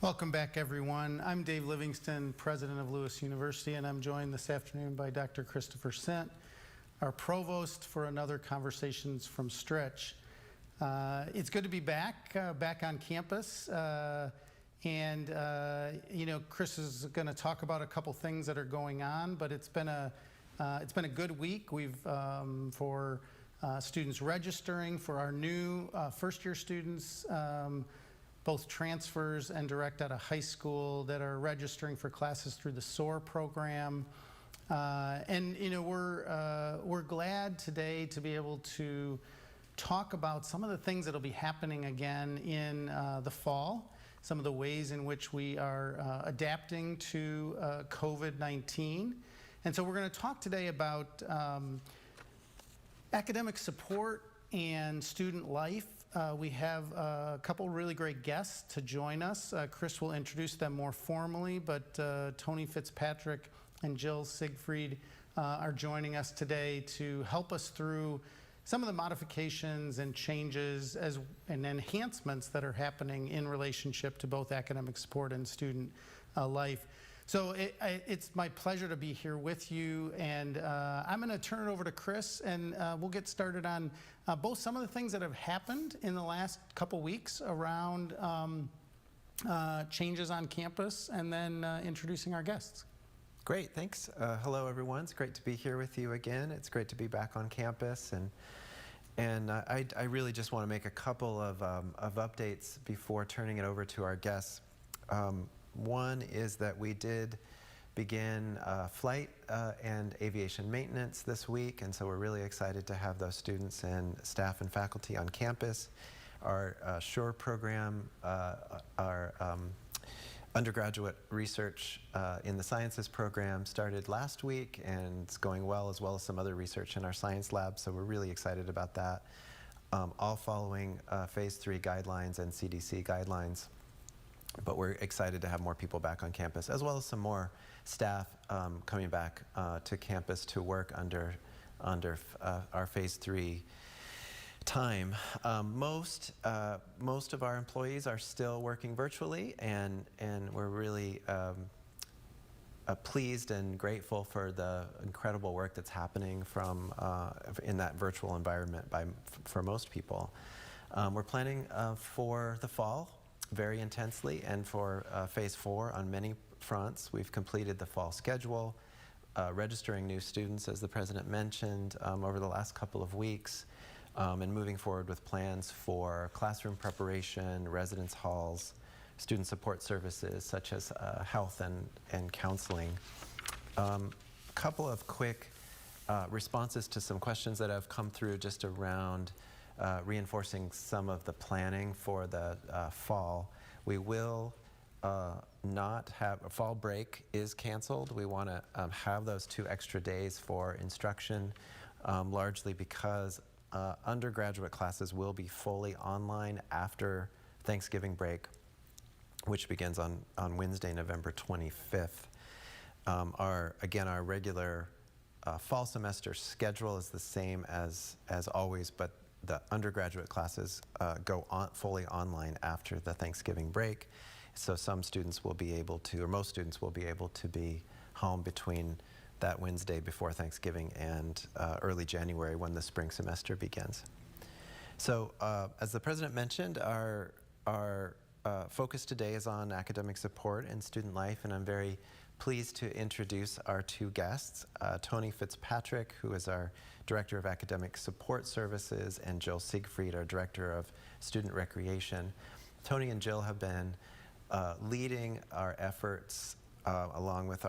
Welcome back, everyone. I'm Dave Livingston, president of Lewis University, and I'm joined this afternoon by Dr. Christopher Sent, our provost, for another Conversations from Stritch. It's good to be back on campus. Chris is going to talk about a couple things that are going on, but it's been a good week. We've for students registering, for our new first-year students, both transfers and direct out of high school that are registering for classes through the SOAR program. We're glad today to be able to talk about some of the things that will be happening again in the fall, some of the ways in which we are adapting to COVID-19. And so we're going to talk today about academic support and student life. We have a couple really great guests to join us. Chris will introduce them more formally, but Toni Fitzpatrick and Jill Siegfried are joining us today to help us through some of the modifications and changes and enhancements that are happening in relationship to both academic support and student life. So it's my pleasure to be here with you, and I'm going to turn it over to Chris, and we'll get started on both some of the things that have happened in the last couple weeks around changes on campus, and then introducing our guests. Great, thanks. Hello, everyone. It's great to be here with you again. It's great to be back on campus, and I really just want to make a couple of updates before turning it over to our guests. One is that we did begin flight and aviation maintenance this week, and so we're really excited to have those students and staff and faculty on campus. Our SURE program, our undergraduate research in the sciences program started last week, and it's going well as some other research in our science lab, so we're really excited about that. All following phase 3 guidelines and CDC guidelines. But we're excited to have more people back on campus, as well as some more staff coming back to campus to work under our phase 3 time. Most of our employees are still working virtually, and we're really pleased and grateful for the incredible work that's happening in that virtual environment for most people. We're planning for the fall very intensely, and for phase 4 on many fronts. We've completed the fall schedule, registering new students, as the president mentioned, over the last couple of weeks, and moving forward with plans for classroom preparation, residence halls, student support services such as health and counseling. A couple of quick responses to some questions that have come through just around reinforcing some of the planning for the fall. We will not have a fall break is canceled. We want to have those 2 extra days for instruction, largely because undergraduate classes will be fully online after Thanksgiving break, which begins on Wednesday, November 25th. Our regular fall semester schedule is the same as always, but the undergraduate classes go fully online after the Thanksgiving break. So some students will be able to, or most students will be able to be home between that Wednesday before Thanksgiving and early January when the spring semester begins. So as the president mentioned, our focus today is on academic support and student life, and I'm very pleased to introduce our 2 guests, Toni Fitzpatrick, who is our Director of Academic Support Services, and Jill Siegfried, our Director of Student Recreation. Toni and Jill have been leading our efforts along with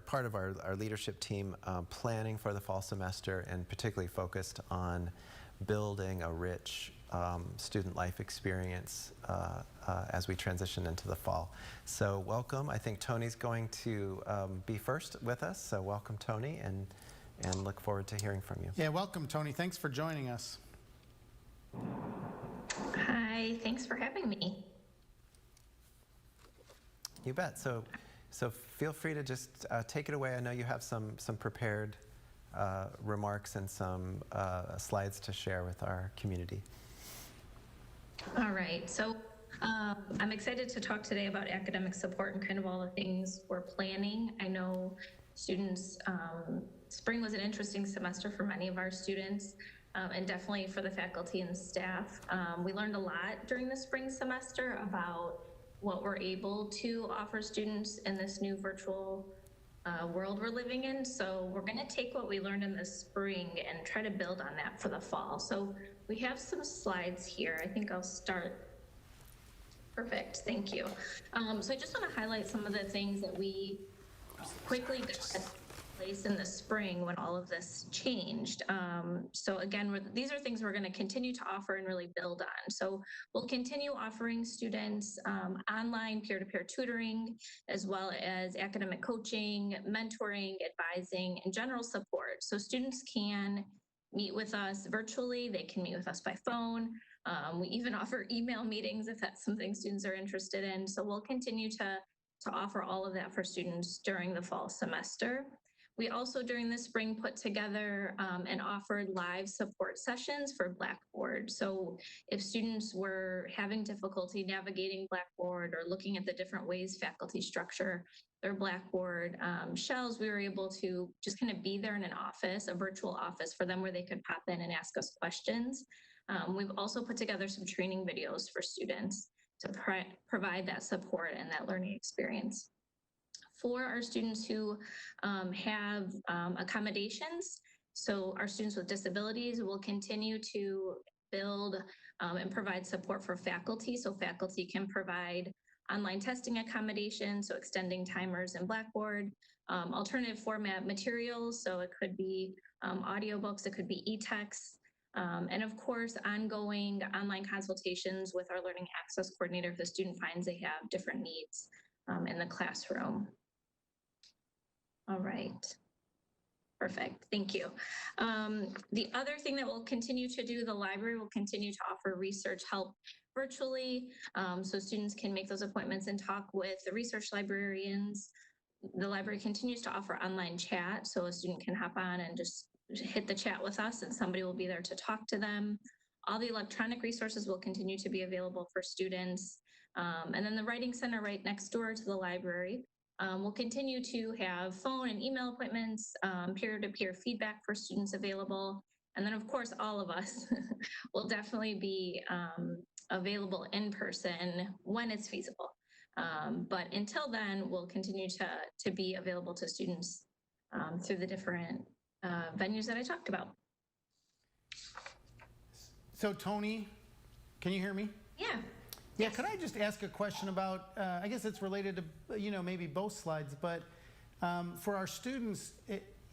part of our leadership team, planning for the fall semester, and particularly focused on building a rich student life experience as we transition into the fall. So welcome. I think Toni's going to be first with us. So welcome, Toni, and look forward to hearing from you. Yeah, welcome, Toni. Thanks for joining us. Hi, thanks for having me. You bet. So feel free to just take it away. I know you have some prepared remarks and some slides to share with our community. All right, so I'm excited to talk today about academic support and kind of all the things we're planning. I know students, spring was an interesting semester for many of our students, and definitely for the faculty and staff. We learned a lot during the spring semester about what we're able to offer students in this new virtual world we're living in. So we're going to take what we learned in the spring and try to build on that for the fall. So we have some slides here. I think I'll start. Perfect, thank you. So I just want to highlight some of the things that we quickly got in place in the spring when all of this changed. So again, these are things we're going to continue to offer and really build on. So we'll continue offering students online peer-to-peer tutoring, as well as academic coaching, mentoring, advising, and general support. So students can meet with us virtually, they can meet with us by phone. We even offer email meetings if that's something students are interested in. So we'll continue to offer all of that for students during the fall semester. We also, during the spring, put together and offered live support sessions for Blackboard. So if students were having difficulty navigating Blackboard or looking at the different ways faculty structure their Blackboard shells, we were able to just kind of be there in an office, a virtual office for them where they could pop in and ask us questions. We've also put together some training videos for students to provide that support and that learning experience. For our students who have accommodations, so our students with disabilities will continue to build and provide support for faculty, so faculty can provide online testing accommodations, so extending timers in Blackboard, alternative format materials, so it could be audiobooks, it could be e-texts, and of course, ongoing online consultations with our learning access coordinator if the student finds they have different needs in the classroom. All right. Perfect, thank you. The other thing that we'll continue to do, the library will continue to offer research help virtually, so students can make those appointments and talk with the research librarians. The library continues to offer online chat, so a student can hop on and just hit the chat with us and somebody will be there to talk to them. All the electronic resources will continue to be available for students. And then the Writing Center right next door to the library we'll continue to have phone and email appointments, peer-to-peer feedback for students available. And then of course, all of us will definitely be available in person when it's feasible. But until then, we'll continue to be available to students through the different venues that I talked about. So Toni, can you hear me? Yeah. Yeah, Yes. could I just ask a question about, I guess it's related to, maybe both slides, but for our students,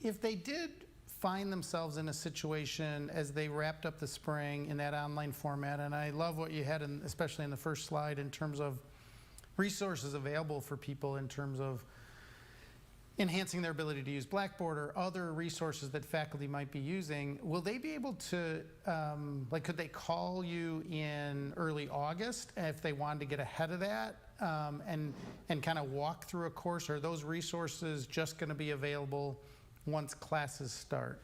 if they did find themselves in a situation as they wrapped up the spring in that online format, and I love what you had, especially in the first slide, in terms of resources available for people in terms of enhancing their ability to use Blackboard or other resources that faculty might be using, will they be able to, could they call you in early August if they wanted to get ahead of that and kind of walk through a course? Are those resources just going to be available once classes start?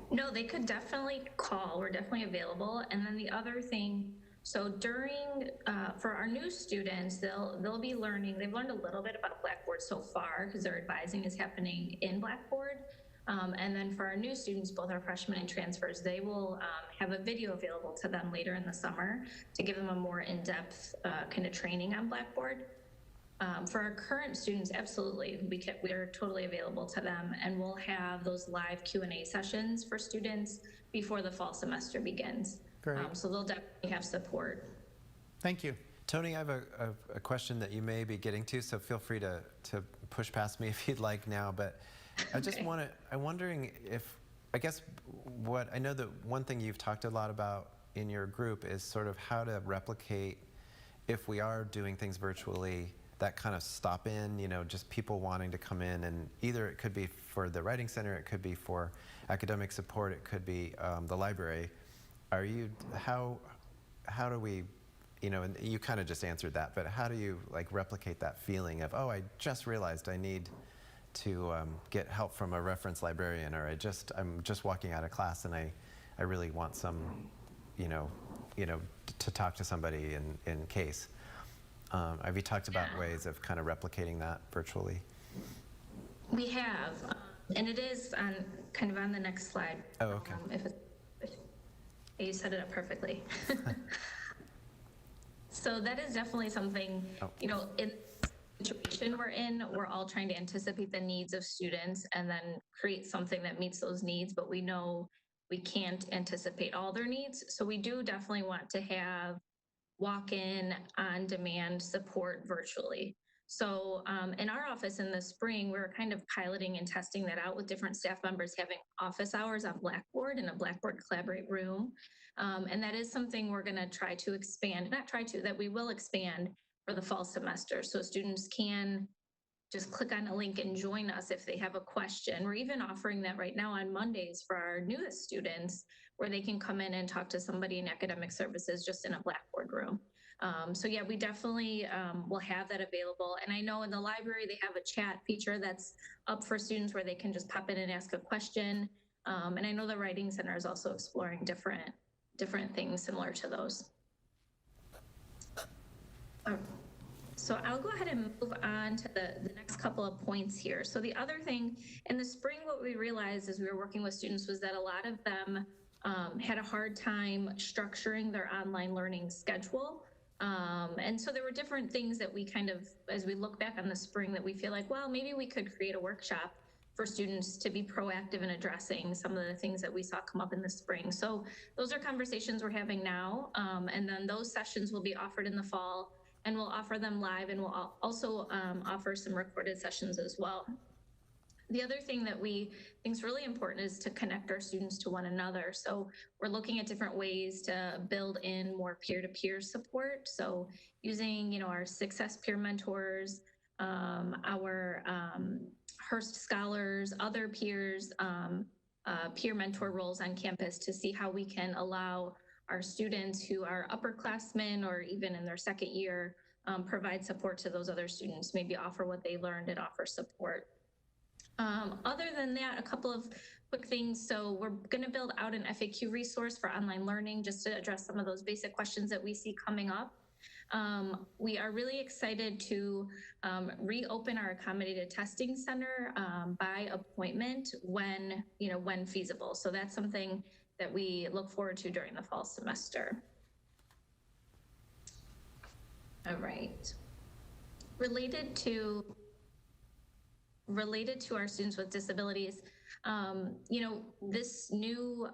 No, they could definitely call. We're definitely available. And then the other thing, so during, for our new students, they'll be learning, they've learned a little bit about Blackboard so far because their advising is happening in Blackboard. And then for our new students, both our freshmen and transfers, they will have a video available to them later in the summer to give them a more in-depth kind of training on Blackboard. For our current students, absolutely, we're totally available to them, and we'll have those live Q&A sessions for students before the fall semester begins. Great. So they'll definitely have support. Thank you. Toni, I have a question that you may be getting to, so feel free to push past me if you'd like now. But I just Okay. I'm wondering if, I guess, I know that one thing you've talked a lot about in your group is sort of how to replicate, if we are doing things virtually, that kind of stop in, just people wanting to come in, and either it could be for the Writing Center, it could be for academic support, it could be the library. How do we, and you kind of just answered that, but how do you replicate that feeling of, oh, I just realized I need to get help from a reference librarian, or I'm just walking out of class and I really want some, to talk to somebody in case. Have you talked about Yeah. ways of kind of replicating that virtually? We have, and it is on kind of on the next slide. Oh, okay. You set it up perfectly. So that is definitely something, Oh. In the situation we're in, we're all trying to anticipate the needs of students and then create something that meets those needs, but we know we can't anticipate all their needs. So we do definitely want to have walk-in, on-demand support virtually. So in our office in the spring, we were kind of piloting and testing that out with different staff members having office hours on Blackboard in a Blackboard Collaborate room. And that is something we're going to try to expand, not try to, that we will expand for the fall semester. So students can just click on a link and join us if they have a question. We're even offering that right now on Mondays for our newest students, where they can come in and talk to somebody in academic services just in a Blackboard room. So yeah, we definitely will have that available. And I know in the library, they have a chat feature that's up for students where they can just pop in and ask a question. And I know the Writing Center is also exploring different things similar to those. So I'll go ahead and move on to the next couple of points here. So the other thing, in the spring, what we realized as we were working with students was that a lot of them had a hard time structuring their online learning schedule. And so there were different things that we kind of, as we look back on the spring, that we feel like, well, maybe we could create a workshop for students to be proactive in addressing some of the things that we saw come up in the spring. So those are conversations we're having now. And then those sessions will be offered in the fall, and we'll offer them live, and we'll also offer some recorded sessions as well. The other thing that we think is really important is to connect our students to one another. So we're looking at different ways to build in more peer-to-peer support. So using, our Success Peer Mentors, our Hearst Scholars, other peers, peer mentor roles on campus to see how we can allow our students who are upperclassmen or even in their second year provide support to those other students, maybe offer what they learned and offer support. Other than that, a couple of quick things. So we're going to build out an FAQ resource for online learning just to address some of those basic questions that we see coming up. We are really excited to reopen our accommodated testing center by appointment when feasible. So that's something that we look forward to during the fall semester. All right. Related to our students with disabilities, this new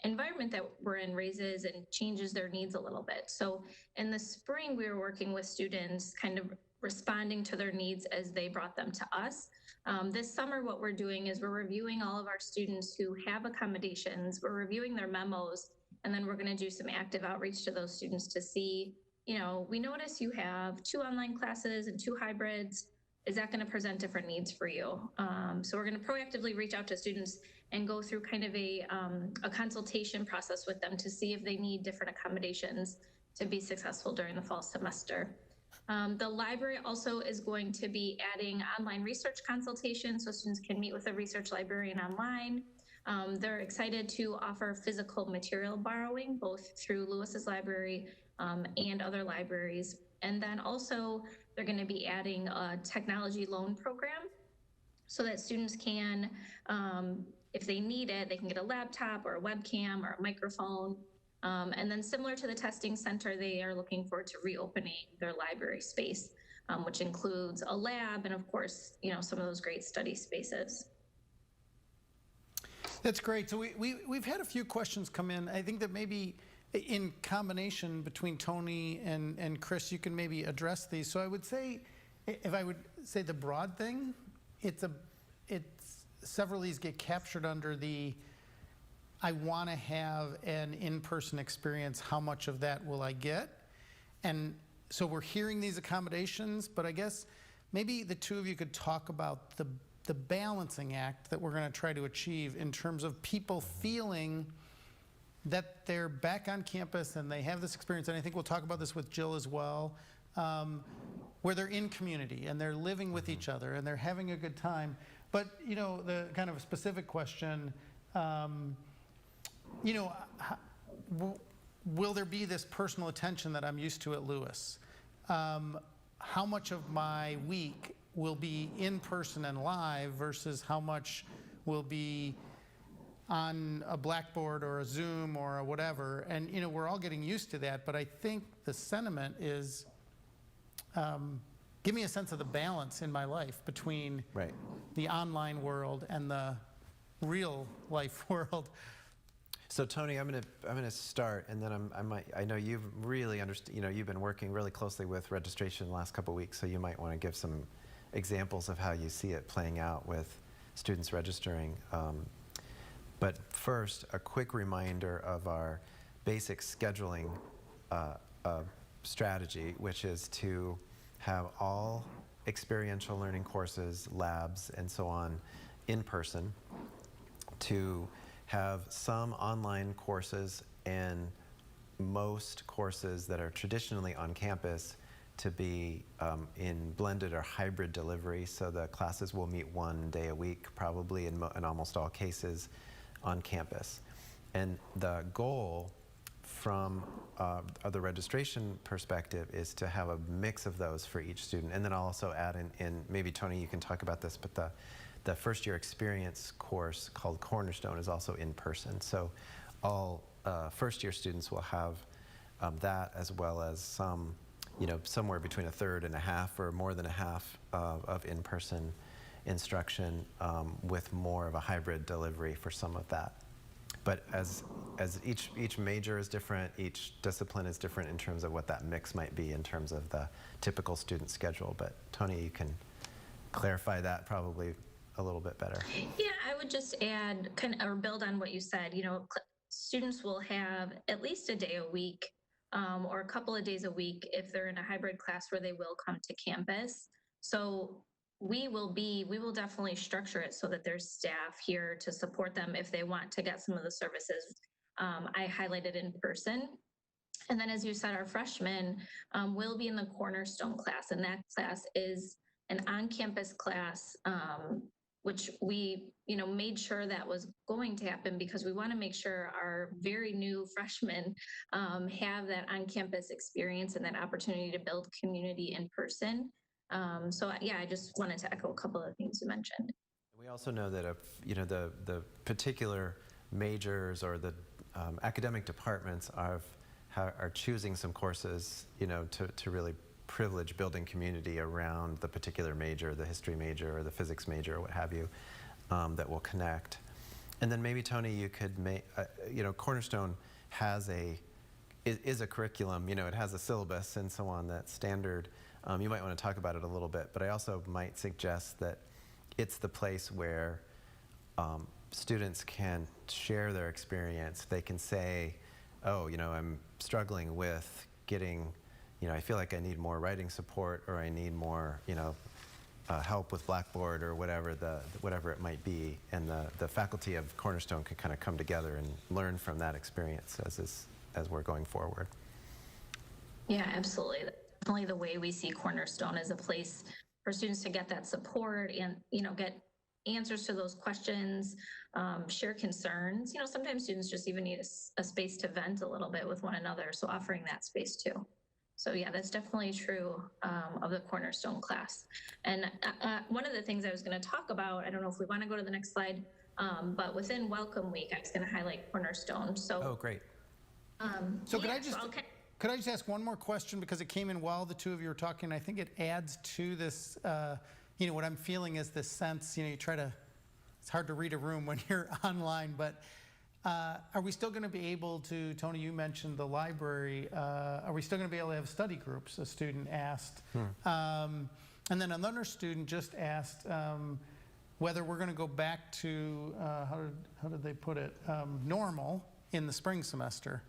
environment that we're in raises and changes their needs a little bit. So in the spring, we were working with students, kind of responding to their needs as they brought them to us. This summer, what we're doing is we're reviewing all of our students who have accommodations, we're reviewing their memos, and then we're going to do some active outreach to those students to see, we notice you have 2 online classes and 2 hybrids. Is that going to present different needs for you? So we're going to proactively reach out to students and go through kind of a consultation process with them to see if they need different accommodations to be successful during the fall semester. The library also is going to be adding online research consultation so students can meet with a research librarian online. They're excited to offer physical material borrowing, both through Lewis's library and other libraries. And then also they're going to be adding a technology loan program so that students can, if they need it, they can get a laptop or a webcam or a microphone. And then similar to the testing center, they are looking forward to reopening their library space, which includes a lab and of course, some of those great study spaces. That's great. So we've had a few questions come in. I think that maybe in combination between Toni and Chris, you can maybe address these. So I would say, if I would say the broad thing, it's several of these get captured under the I want to have an in-person experience. How much of that will I get? And so we're hearing these accommodations, but I guess maybe the two of you could talk about the balancing act that we're going to try to achieve in terms of people feeling that they're back on campus and they have this experience, and I think we'll talk about this with Jill as well, where they're in community and they're living with each other and they're having a good time. But, the kind of will there be this personal attention that I'm used to at Lewis? How much of my week will be in person and live versus how much will be on a Blackboard or a Zoom or a whatever? And we're all getting used to that, but I think the sentiment is, give me a sense of the balance in my life between Right. the online world and the real life world. So Toni, I'm gonna start, and then I know you've really you've been working really closely with registration the last couple of weeks, so you might want to give some examples of how you see it playing out with students registering. But first, a quick reminder of our basic scheduling strategy, which is to have all experiential learning courses, labs, and so on in person, to have some online courses and most courses that are traditionally on campus to be in blended or hybrid delivery. So the classes will meet one day a week, probably in almost all cases, on campus. And the goal from the registration perspective is to have a mix of those for each student. And then I'll also add in maybe Toni, you can talk about this, but the first year experience course called Cornerstone is also in person. So all first year students will have that, as well as some, somewhere between a third and a half or more than a half of in-person instruction with more of a hybrid delivery for some of that. But as each major is different, each discipline is different in terms of what that mix might be in terms of the typical student schedule. But Toni, you can clarify that probably a little bit better. Yeah, I would just add or build on what you said. Students will have at least a day a week or a couple of days a week if they're in a hybrid class where they will come to campus. So we will definitely structure it so that there's staff here to support them if they want to get some of the services I highlighted in person. And then, as you said, our freshmen will be in the Cornerstone class, and that class is an on-campus class, which we, made sure that was going to happen because we want to make sure our very new freshmen have that on-campus experience and that opportunity to build community in person. So yeah, I just wanted to echo a couple of things you mentioned. We also know that if the particular majors or the academic departments are choosing some courses, to really privilege building community around the particular major, the history major or the physics major or what have you, that will connect. And then maybe Toni, you could make, Cornerstone is a curriculum, it has a syllabus and so on that's standard. You might want to talk about it a little bit, but I also might suggest that it's the place where students can share their experience. They can say, oh, I'm struggling with getting, I feel like I need more writing support, or I need more, help with Blackboard, or whatever it might be. And the faculty of Cornerstone can kind of come together and learn from that experience as we're going forward. Yeah, absolutely. Definitely the way we see Cornerstone as a place for students to get that support and, get answers to those questions, share concerns. Sometimes students just even need a space to vent a little bit with one another. So offering that space too. So yeah, that's definitely true of the Cornerstone class. And one of the things I was going to talk about, I don't know if we want to go to the next slide, but within Welcome Week, I was going to highlight Cornerstone. So oh, great. So could I just ask one more question, because it came in while the two of you were talking? I think it adds to this, what I'm feeling is this sense, it's hard to read a room when you're online, but are we still going to be able to, Toni, you mentioned the library, are we still going to be able to have study groups, a student asked. And then another student just asked whether we're going to go back to, how did they put it, normal in the spring semester.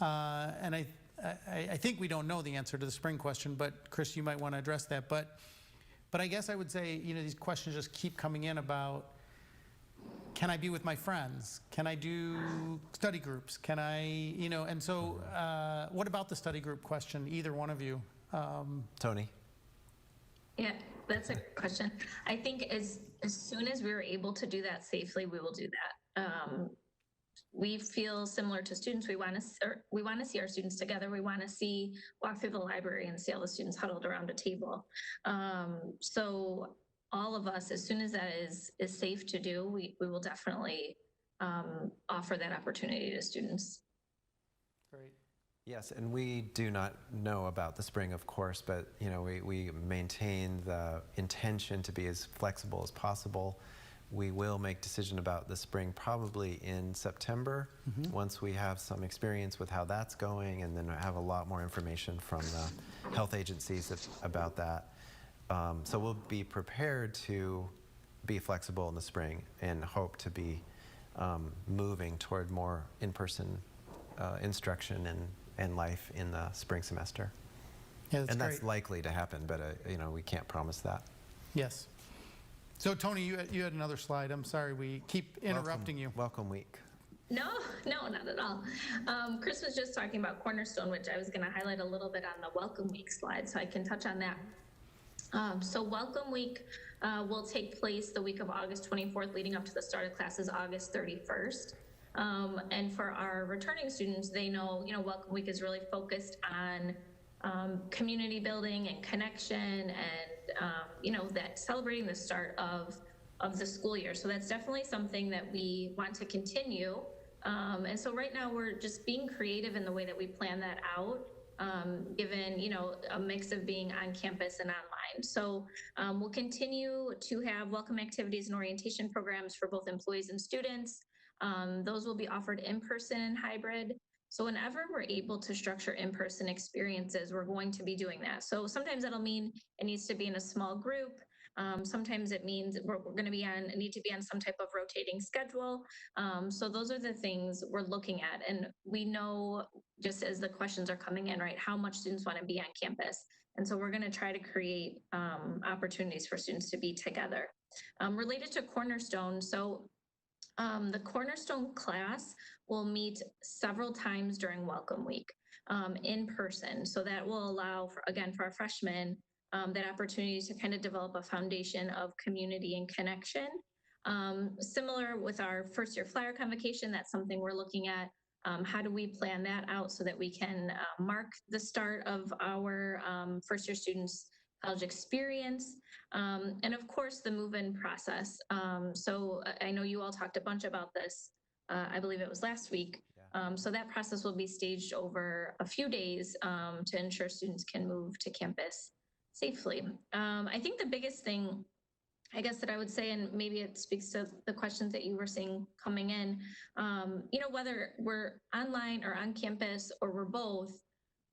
And I think we don't know the answer to the spring question, but Chris, you might want to address that. But I guess I would say, these questions just keep coming in about, can I be with my friends? Can I do study groups? Can I, and so what about the study group question, either one of you? Toni? Yeah, that's a good question. I think as soon as we're able to do that safely, we will do that. we feel similar to students. We want to see our students together. We want to walk through the library and see all the students huddled around a table. So all of us, as soon as that is safe to do, we will definitely offer that opportunity to students. Great. Yes, and we do not know about the spring, of course, but we maintain the intention to be as flexible as possible. We will make decision about the spring probably in September, once we have some experience with how that's going, and then have a lot more information from the health agencies about that. So we'll be prepared to be flexible in the spring and hope to be moving toward more in-person instruction and life in the spring semester. Yeah, that's And that's great. likely to happen, but we can't promise that. Yes. So Toni, you had another slide. I'm sorry, we keep interrupting you. Welcome week. No, not at all. Chris was just talking about Cornerstone, which I was going to highlight a little bit on the Welcome Week slide, so I can touch on that. So Welcome Week will take place the week of August 24th, leading up to the start of classes August 31st. And for our returning students, they know, Welcome Week is really focused on community building and connection, and that celebrating the start of the school year. So that's definitely something that we want to continue. And so right now we're just being creative in the way that we plan that out, given a mix of being on campus and online. So we'll continue to have welcome activities and orientation programs for both employees and students. Those will be offered in person and hybrid. So whenever we're able to structure in-person experiences, we're going to be doing that. So sometimes that'll mean it needs to be in a small group. Sometimes it means we're going to need to be on some type of rotating schedule. So those are the things we're looking at. And we know, just as the questions are coming in, right, how much students want to be on campus. And so we're going to try to create opportunities for students to be together. Related to Cornerstone, so the Cornerstone class will meet several times during Welcome Week in person. So that will allow, for our freshmen, that opportunity to kind of develop a foundation of community and connection. Similar with our first year flyer convocation, that's something we're looking at. How do we plan that out so that we can mark the start of our first year students' college experience, and of course the move-in process. So I know you all talked a bunch about this. I believe it was last week. Yeah. So that process will be staged over a few days to ensure students can move to campus safely. I think the biggest thing, I guess, that I would say, and maybe it speaks to the questions that you were seeing coming in, whether we're online or on campus or we're both,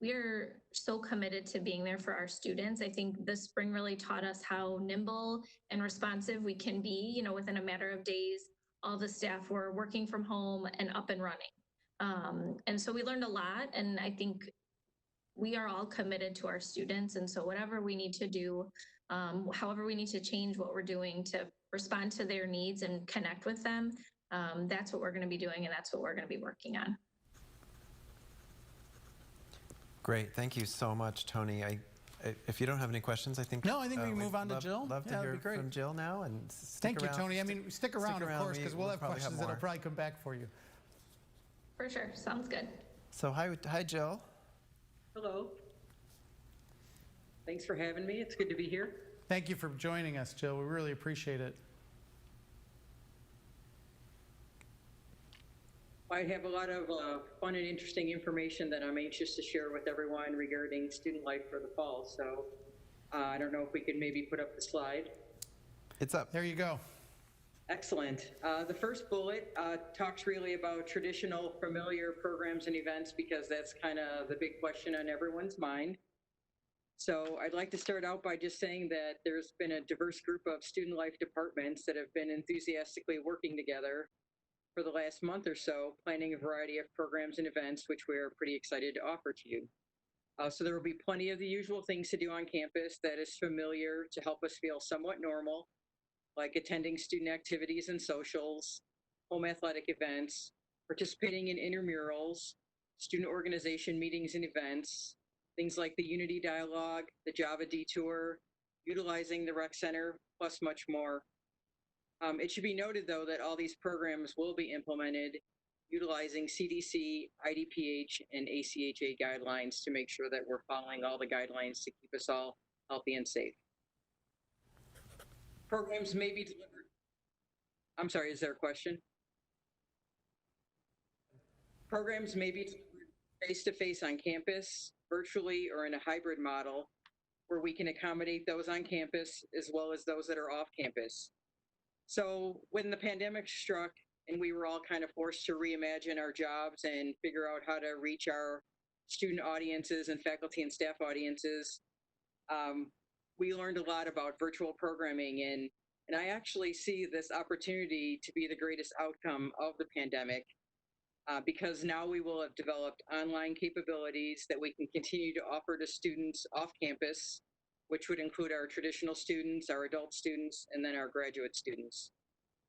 we're so committed to being there for our students. I think this spring really taught us how nimble and responsive we can be. Within a matter of days, all the staff were working from home and up and running. And so we learned a lot, and I think we are all committed to our students. And so whatever we need to do, however we need to change what we're doing to respond to their needs and connect with them, that's what we're going to be doing, and that's what we're going to be working on. Great, thank you so much, Toni. If you don't have any questions, I think No, I think we can we'd move on to Jill. Love to Yeah, that'd hear be great. from Jill now, and stick Thank you, around. Toni. I mean, stick around, of course, because we'll have probably questions have that'll more. probably come back for you. For sure. Sounds good. So hi, Jill. Hello. Thanks for having me. It's good to be here. Thank you for joining us, Jill. We really appreciate it. I have a lot of fun and interesting information that I'm anxious to share with everyone regarding student life for the fall. So I don't know if we could maybe put up the slide. It's up. There you go. Excellent. The first bullet talks really about traditional, familiar programs and events, because that's kind of the big question on everyone's mind. So I'd like to start out by just saying that there's been a diverse group of student life departments that have been enthusiastically working together for the last month or so, planning a variety of programs and events, which we're pretty excited to offer to you. So there will be plenty of the usual things to do on campus that is familiar to help us feel somewhat normal, like attending student activities and socials, home athletic events, participating in intramurals, student organization meetings and events, things like the Unity Dialogue, the Java Detour, utilizing the Rec Center, plus much more. It should be noted, though, that all these programs will be implemented utilizing CDC, IDPH, and ACHA guidelines to make sure that we're following all the guidelines to keep us all healthy and safe. Programs may be delivered. I'm sorry, is there a question? Programs may be delivered face-to-face on campus, virtually, or in a hybrid model where we can accommodate those on campus as well as those that are off campus. So when the pandemic struck and we were all kind of forced to reimagine our jobs and figure out how to reach our student audiences and faculty and staff audiences, we learned a lot about virtual programming, and I actually see this opportunity to be the greatest outcome of the pandemic because now we will have developed online capabilities that we can continue to offer to students off campus, which would include our traditional students, our adult students, and then our graduate students.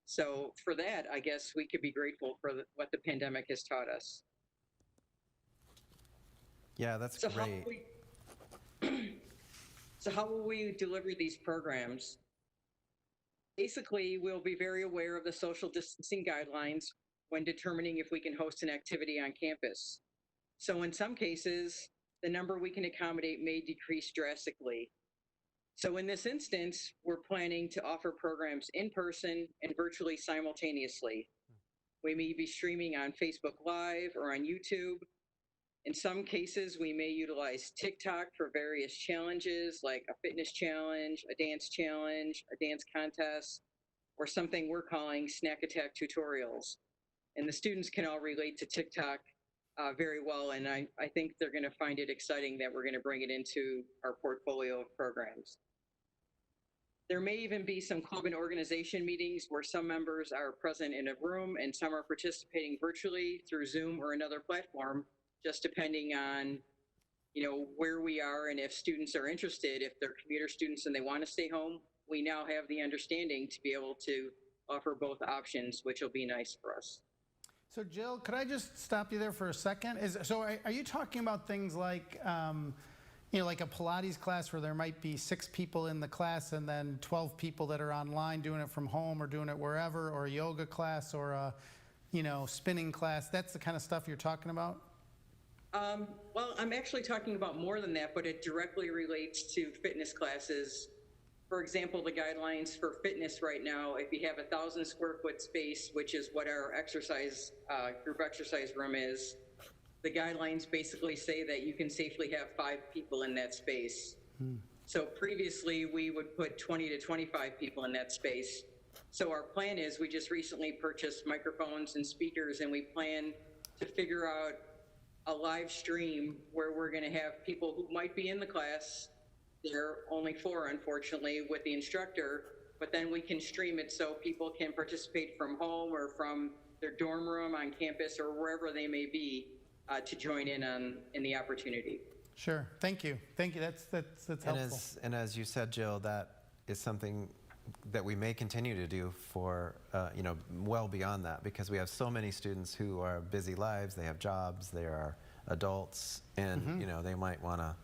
So for that, I guess we could be grateful for what the pandemic has taught us. Yeah, that's So great. how will we deliver these programs? Basically, we'll be very aware of the social distancing guidelines when determining if we can host an activity on campus. So in some cases, the number we can accommodate may decrease drastically. So in this instance, we're planning to offer programs in person and virtually simultaneously. We may be streaming on Facebook Live or on YouTube. In some cases, we may utilize TikTok for various challenges like a fitness challenge, a dance contest, or something we're calling snack attack tutorials. And the students can all relate to TikTok very well, and I think they're going to find it exciting that we're going to bring it into our portfolio of programs. There may even be some club and organization meetings where some members are present in a room and some are participating virtually through Zoom or another platform, just depending on, where we are and if students are interested. If they're commuter students and they want to stay home, we now have the understanding to be able to offer both options, which will be nice for us. So Jill, could I just stop you there for a second? Are you talking about things like, like a Pilates class where there might be 6 people in the class and then 12 people that are online doing it from home or doing it wherever, or a yoga class or a, spinning class? That's the kind of stuff you're talking about? Well, I'm actually talking about more than that, but it directly relates to fitness classes. For example, the guidelines for fitness right now, if you have 1,000 square foot space, which is what our group exercise room is, the guidelines basically say that you can safely have 5 people in that space. So previously we would put 20 to 25 people in that space. So our plan is we just recently purchased microphones and speakers, and we plan to figure out a live stream where we're going to have people who might be in the class. There are only 4, unfortunately, with the instructor, but then we can stream it so people can participate from home or from their dorm room on campus or wherever they may be to join in the opportunity. Sure. Thank you. That's helpful. And as you said, Jill, that is something that we may continue to do for, well beyond that, because we have so many students who are busy lives, they have jobs, they are adults, and, they might want to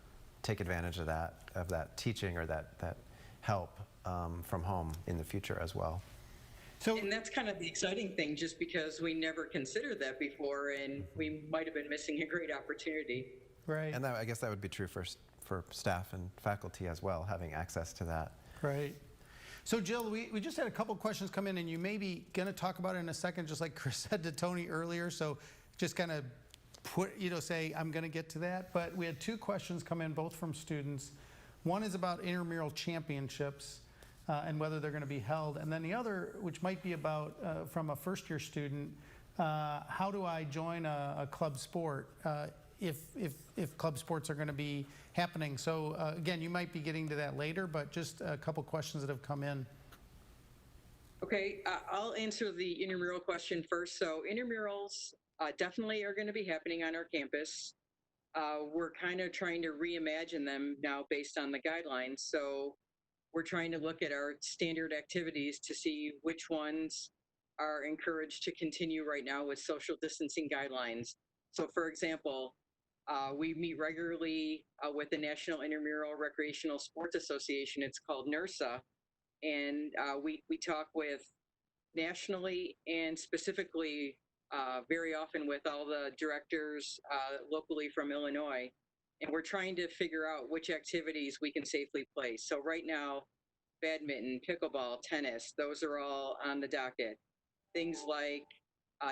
take advantage of that teaching or that help from home in the future as well. And that's kind of the exciting thing, just because we never considered that before, and we might have been missing a great opportunity. Right. And I guess that would be true for staff and faculty as well, having access to that. Right. So Jill, we just had a couple questions come in, and you may be going to talk about it in a second, just like Chris said to Toni earlier. So just kind of say, I'm going to get to that. But we had 2 questions come in, both from students. One is about intramural championships and whether they're going to be held. And then the other, which might be about from a first-year student, how do I join a club sport if club sports are going to be happening? So again, you might be getting to that later, but just a couple questions that have come in. Okay, I'll answer the intramural question first. So intramurals definitely are going to be happening on our campus. We're kind of trying to reimagine them now based on the guidelines. So we're trying to look at our standard activities to see which ones are encouraged to continue right now with social distancing guidelines. So for example, we meet regularly with the National Intramural Recreational Sports Association. It's called NERSA. And we talk with nationally and specifically very often with all the directors locally from Illinois, and we're trying to figure out which activities we can safely play. So right now, badminton, pickleball, tennis, those are all on the docket. Things like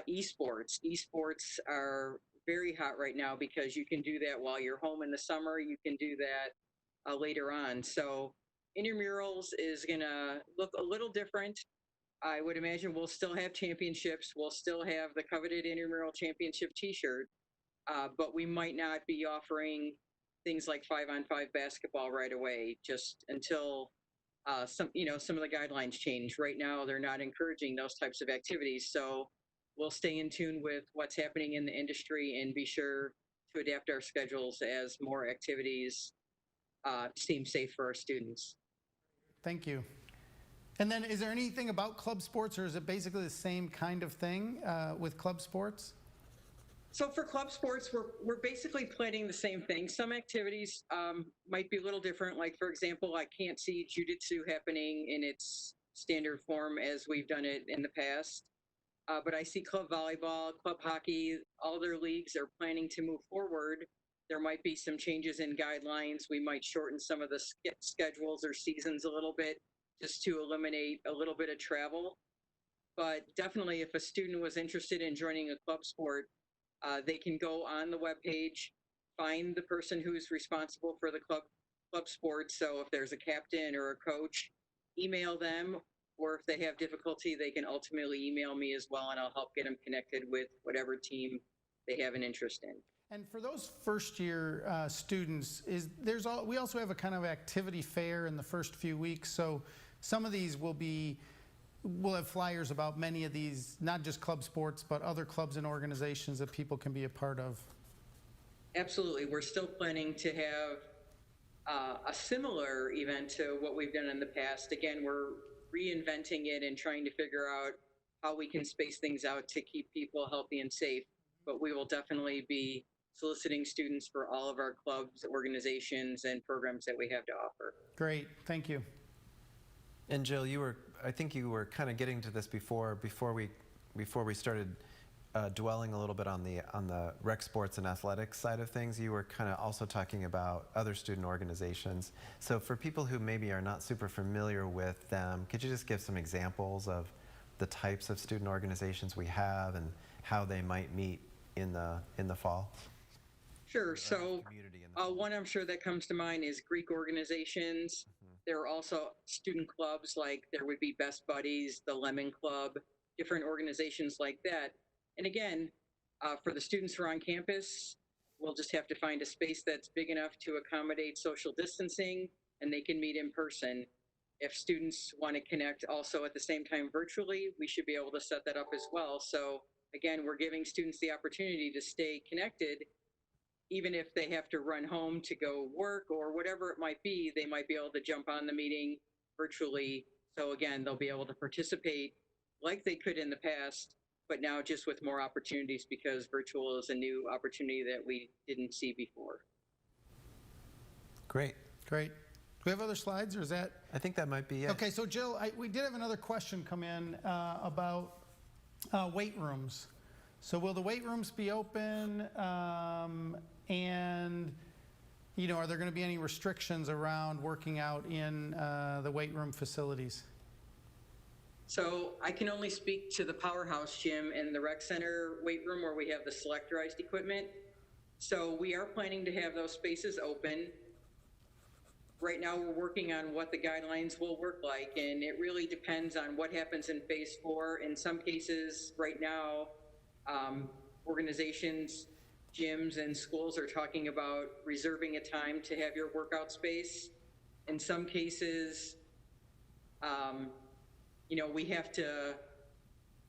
esports. Esports are very hot right now because you can do that while you're home in the summer. You can do that later on. So intramurals is going to look a little different. I would imagine we'll still have championships. We'll still have the coveted intramural championship T-shirt, but we might not be offering things like 5-on-5 basketball right away, just until some of the guidelines change. Right now, they're not encouraging those types of activities. So we'll stay in tune with what's happening in the industry and be sure to adapt our schedules as more activities seem safe for our students. Thank you. And then is there anything about club sports, or is it basically the same kind of thing with club sports? So for club sports, we're basically planning the same thing. Some activities might be a little different. Like, for example, I can't see jiu-jitsu happening in its standard form as we've done it in the past. But I see club volleyball, club hockey, all their leagues are planning to move forward. There might be some changes in guidelines. We might shorten some of the schedules or seasons a little bit just to eliminate a little bit of travel. But definitely, if a student was interested in joining a club sport, they can go on the webpage, find the person who's responsible for the club sport. So if there's a captain or a coach, email them, or if they have difficulty, they can ultimately email me as well, and I'll help get them connected with whatever team they have an interest in. And for those first-year students, we also have a kind of activity fair in the first few weeks. So some of these we'll have flyers about many of these, not just club sports, but other clubs and organizations that people can be a part of. Absolutely. We're still planning to have a similar event to what we've done in the past. Again, we're reinventing it and trying to figure out how we can space things out to keep people healthy and safe. But we will definitely be soliciting students for all of our clubs, organizations, and programs that we have to offer. Great, thank you. And Jill, I think you were kind of getting to this before we started dwelling a little bit on the rec sports and athletics side of things. You were kind of also talking about other student organizations. So for people who maybe are not super familiar with them, could you just give some examples of the types of student organizations we have and how they might meet in the fall? Sure. So one I'm sure that comes to mind is Greek organizations. There are also student clubs, like there would be Best Buddies, the Lemon Club, different organizations like that. And again, for the students who are on campus, we'll just have to find a space that's big enough to accommodate social distancing, and they can meet in person. If students want to connect also at the same time virtually, we should be able to set that up as well. So again, we're giving students the opportunity to stay connected. Even if they have to run home to go work or whatever it might be, they might be able to jump on the meeting virtually. So again, they'll be able to participate like they could in the past, but now just with more opportunities, because virtual is a new opportunity that we didn't see before. Great. Great. Do we have other slides, or is that? I think that might be it. Okay, so Jill, we did have another question come in about weight rooms. So will the weight rooms be open? And, are there going to be any restrictions around working out in the weight room facilities? So I can only speak to the Powerhouse Gym and the Rec Center weight room where we have the selectorized equipment. So we are planning to have those spaces open. Right now we're working on what the guidelines will work like, and it really depends on what happens in phase 4. In some cases right now, organizations, gyms, and schools are talking about reserving a time to have your workout space. In some cases,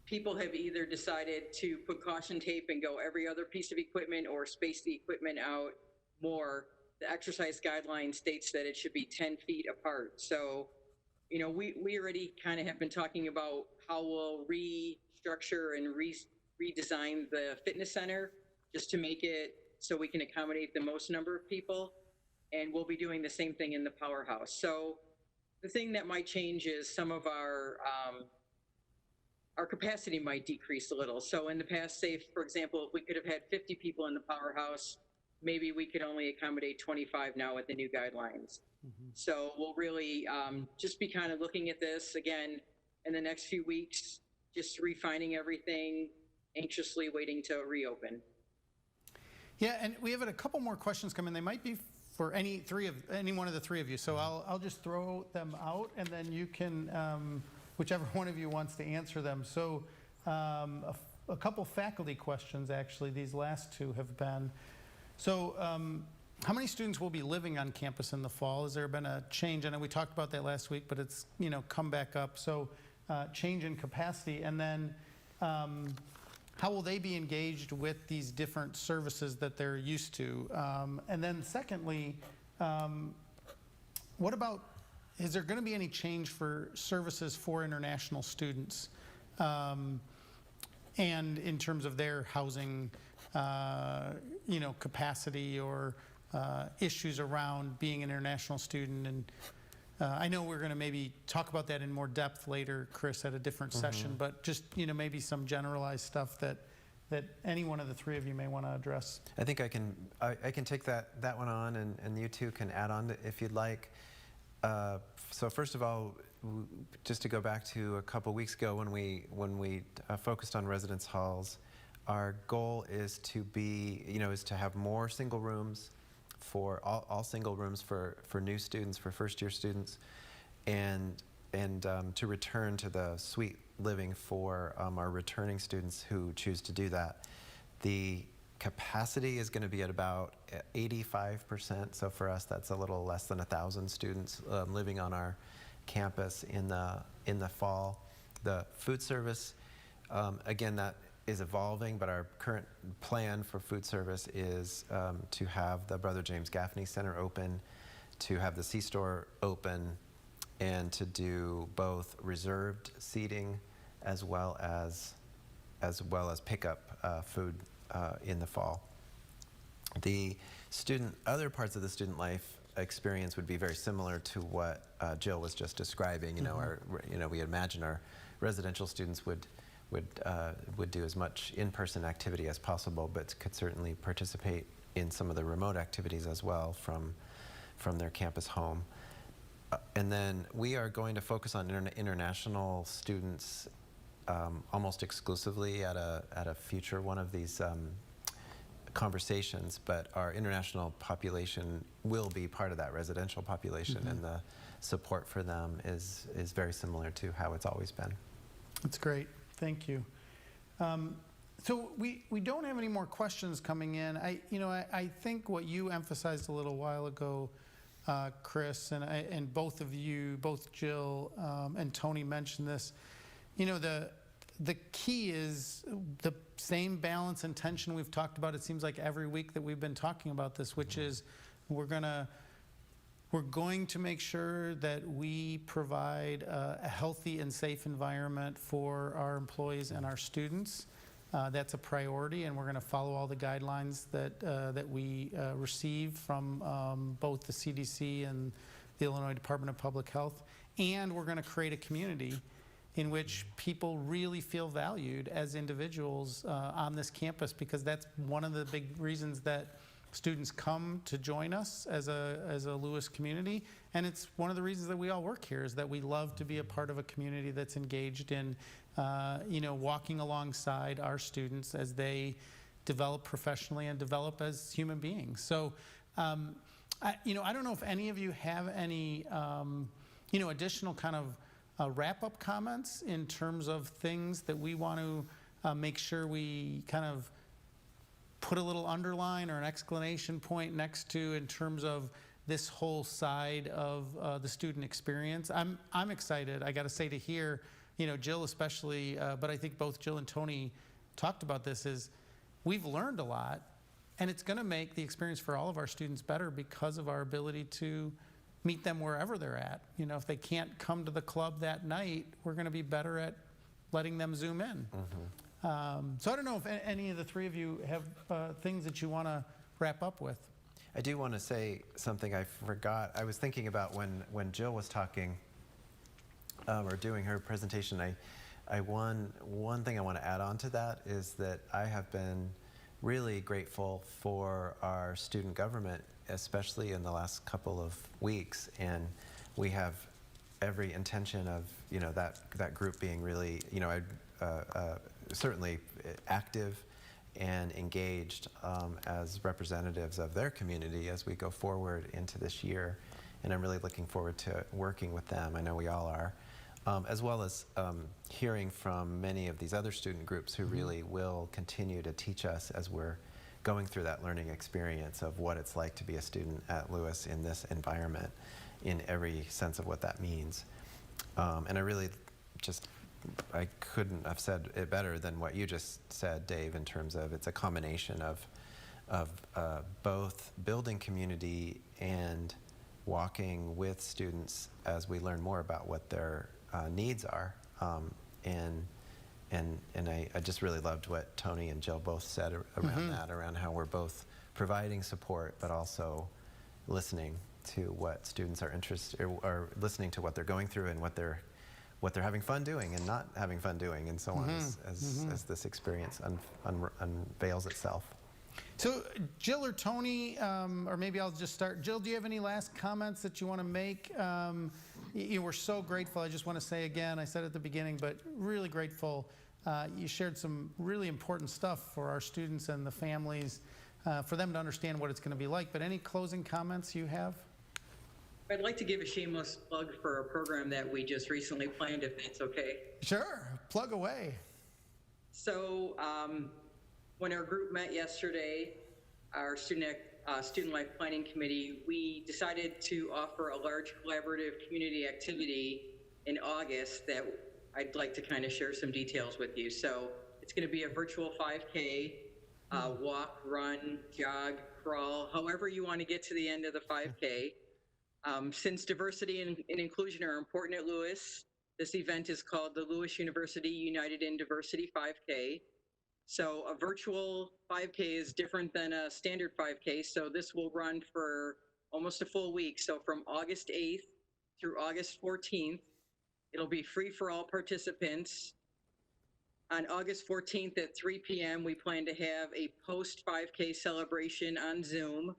people have either decided to put caution tape and go every other piece of equipment or space the equipment out more. The exercise guideline states that it should be 10 feet apart. So, we already kind of have been talking about how we'll restructure and redesign the fitness center just to make it so we can accommodate the most number of people. And we'll be doing the same thing in the Powerhouse. So the thing that might change is some of our our capacity might decrease a little. So in the past, say, for example, if we could have had 50 people in the powerhouse, maybe we could only accommodate 25 now with the new guidelines. So we'll really just be kind of looking at this again in the next few weeks, just refining everything, anxiously waiting to reopen. Yeah, and we have a couple more questions come in. They might be for any one of the three of you. So I'll just throw them out, and then you can, whichever one of you wants to answer them. So a couple faculty questions, actually. These last two have been. So how many students will be living on campus in the fall? Has there been a change? I know we talked about that last week, but it's come back up. So change in capacity, and then how will they be engaged with these different services that they're used to? And then secondly, what about, is there going to be any change for services for international students? And in terms of their housing, capacity or issues around being an international student. And I know we're going to maybe talk about that in more depth later, Chris, at a different session, but just, maybe some generalized stuff that any one of the three of you may want to address. I think I can take that one on, and you two can add on if you'd like. So first of all, just to go back to a couple weeks ago when we focused on residence halls, our goal is to have more single rooms for all single rooms for new students, for first-year students, and to return to the suite living for our returning students who choose to do that. The capacity is going to be at about 85%. So for us, that's a little less than 1,000 students living on our campus in the fall. The food service, again, that is evolving, but our current plan for food service is to have the Brother James Gaffney Center open, to have the C-Store open, and to do both reserved seating as well as pickup food in the fall. The other parts of the student life experience would be very similar to what Jill was just describing. We imagine our residential students would do as much in-person activity as possible, but could certainly participate in some of the remote activities as well from their campus home. And then we are going to focus on international students almost exclusively at a future one of these conversations, but our international population will be part of that residential population, and the support for them is very similar to how it's always been. That's great. Thank you. So we don't have any more questions coming in. I think what you emphasized a little while ago, Chris, and both of you, both Jill and Toni mentioned this. The key is the same balance and tension we've talked about. It seems like every week that we've been talking about this, which is we're going to make sure that we provide a healthy and safe environment for our employees and our students. That's a priority, and we're going to follow all the guidelines that we receive from both the CDC and the Illinois Department of Public Health. And we're going to create a community in which people really feel valued as individuals on this campus, because that's one of the big reasons that students come to join us as a Lewis community, and it's one of the reasons that we all work here, is that we love to be a part of a community that's engaged in walking alongside our students as they develop professionally and develop as human beings. So I don't know if any of you have any additional kind of wrap-up comments in terms of things that we want to make sure we kind of put a little underline or an exclamation point next to in terms of this whole side of the student experience. I'm excited, I got to say, to hear, Jill especially, but I think both Jill and Toni talked about this, is we've learned a lot, and it's going to make the experience for all of our students better because of our ability to meet them wherever they're at. If they can't come to the club that night, we're going to be better at letting them Zoom in. So I don't know if any of the three of you have things that you want to wrap up with. I do want to say something I forgot. I was thinking about when Jill was talking or doing her presentation, One thing I want to add on to that is that I have been really grateful for our student government, especially in the last couple of weeks, and we have every intention of that group being really certainly active and engaged as representatives of their community as we go forward into this year. And I'm really looking forward to working with them. I know we all are. As well as hearing from many of these other student groups who really will continue to teach us as we're going through that learning experience of what it's like to be a student at Lewis in this environment in every sense of what that means. And I really I couldn't have said it better than what you just said, Dave, in terms of it's a combination of both building community and walking with students as we learn more about what their needs are. And I just really loved what Toni and Jill both said around that, around how we're both providing support, but also listening to what students are interested, or listening to what they're going through and what they're having fun doing and not having fun doing, and so on as this experience unveils itself. So Jill or Toni, or maybe I'll just start. Jill, do you have any last comments that you want to make? We're so grateful. I just want to say again, I said at the beginning, but really grateful. You shared some really important stuff for our students and the families, for them to understand what it's going to be like. But any closing comments you have? I'd like to give a shameless plug for a program that we just recently planned, if it's okay. Sure, plug away. So when our group met yesterday, our Student Life Planning Committee, we decided to offer a large collaborative community activity in August that I'd like to kind of share some details with you. So it's going to be a virtual 5K, walk, run, jog, crawl, however you want to get to the end of the 5K. Since diversity and inclusion are important at Lewis, this event is called the Lewis University United in Diversity 5K. So a virtual 5K is different than a standard 5K. So this will run for almost a full week. So from August 8th through August 14th, it'll be free for all participants. On August 14th at 3 p.m., we plan to have a post 5K celebration on Zoom.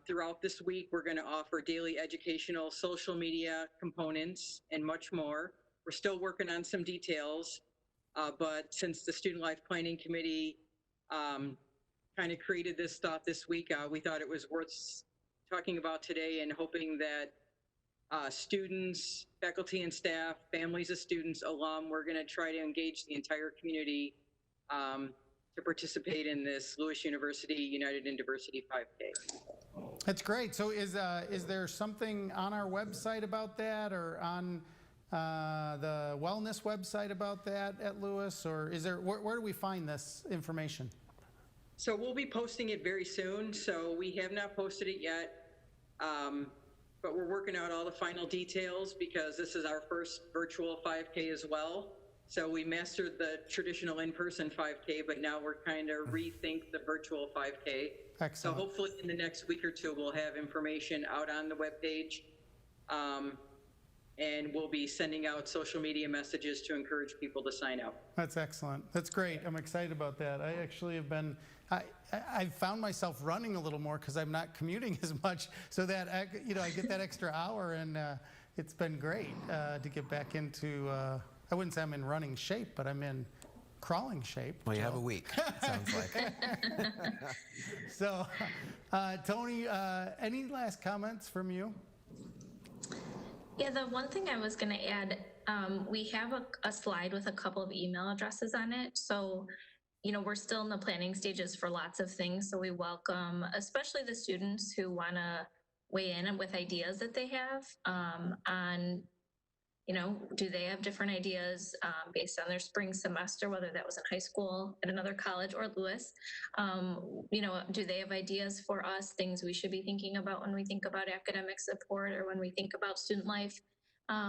Throughout this week, we're going to offer daily educational social media components and much more. We're still working on some details, but since the Student Life Planning Committee kind of created this thought this week, we thought it was worth talking about today, and hoping that students, faculty and staff, families of students, alum, we're going to try to engage the entire community to participate in this Lewis University United in Diversity 5K. That's great. So is there something on our website about that, or on the wellness website about that at Lewis, or is there, where do we find this information? So we'll be posting it very soon. So we have not posted it yet, but we're working out all the final details because this is our first virtual 5K as well. So we mastered the traditional in-person 5K, but now we're kind of rethink the virtual 5K. Excellent. So hopefully in the next week or two, we'll have information out on the webpage. And we'll be sending out social media messages to encourage people to sign up. That's excellent. That's great. I'm excited about that. I actually have been, I've found myself running a little more because I'm not commuting as much, so that I get that extra hour, and it's been great to get back into, I wouldn't say I'm in running shape, but I'm in crawling shape. Well, you have a week, it sounds like. So, Toni, any last comments from you? Yeah, the one thing I was going to add, we have a slide with a couple of email addresses on it. So, we're still in the planning stages for lots of things. So we welcome, especially the students who want to weigh in with ideas that they have on, do they have different ideas based on their spring semester, whether that was in high school, at another college, or at Lewis? Do they have ideas for us, things we should be thinking about when we think about academic support or when we think about student life?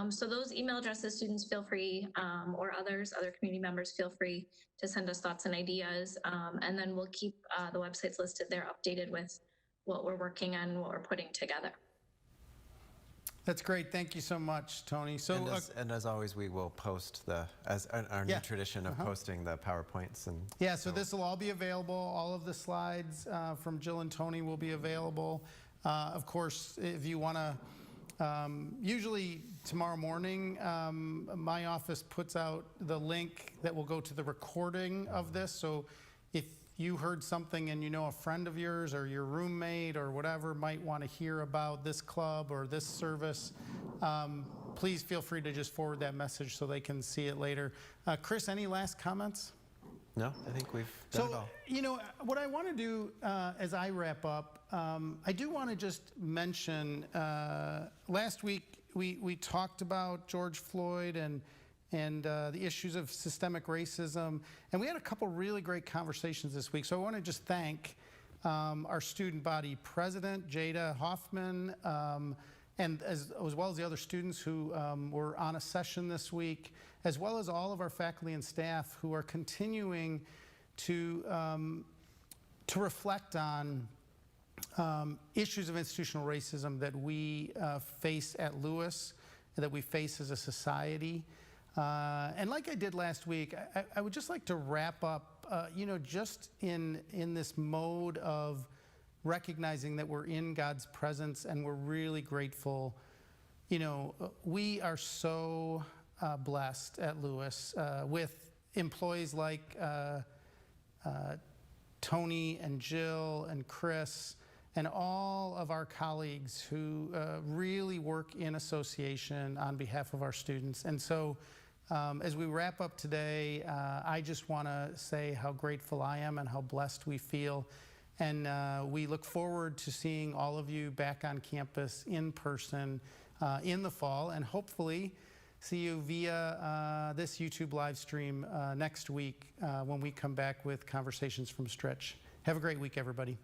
So those email addresses, students feel free, or other community members feel free to send us thoughts and ideas. And then we'll keep the websites listed there updated with what we're working on and what we're putting together. That's great. Thank you so much, Tony. So, And as always, we will post our new Yeah. tradition of posting the PowerPoints. And yeah, so this will all be available. All of the slides from Jill and Tony will be available. Of course, if you want to, usually tomorrow morning, my office puts out the link that will go to the recording of this. So if you heard something and you know a friend of yours or your roommate or whatever might want to hear about this club or this service, please feel free to just forward that message so they can see it later. Chris, any last comments? no, I think we've done it So, all. you know, what I want to do as I wrap up, I do want to just mention, last week we talked about George Floyd and the issues of systemic racism, and we had a couple really great conversations this week. So I want to just thank our student body president, Jada Hoffman, and as well as the other students who were on a session this week, as well as all of our faculty and staff who are continuing to reflect on issues of institutional racism that we face at Lewis, that we face as a society. And like I did last week, I would just like to wrap up, you know, just in this mode of recognizing that we're in God's presence and we're really grateful. You know, we are so blessed at Lewis with employees like Tony and Jill and Chris and all of our colleagues who really work in association on behalf of our students. And so as we wrap up today, I just want to say how grateful I am and how blessed we feel. And we look forward to seeing all of you back on campus in person in the fall, and hopefully see you via this YouTube live stream next week when we come back with Conversations from Stritch. Have a great week, everybody.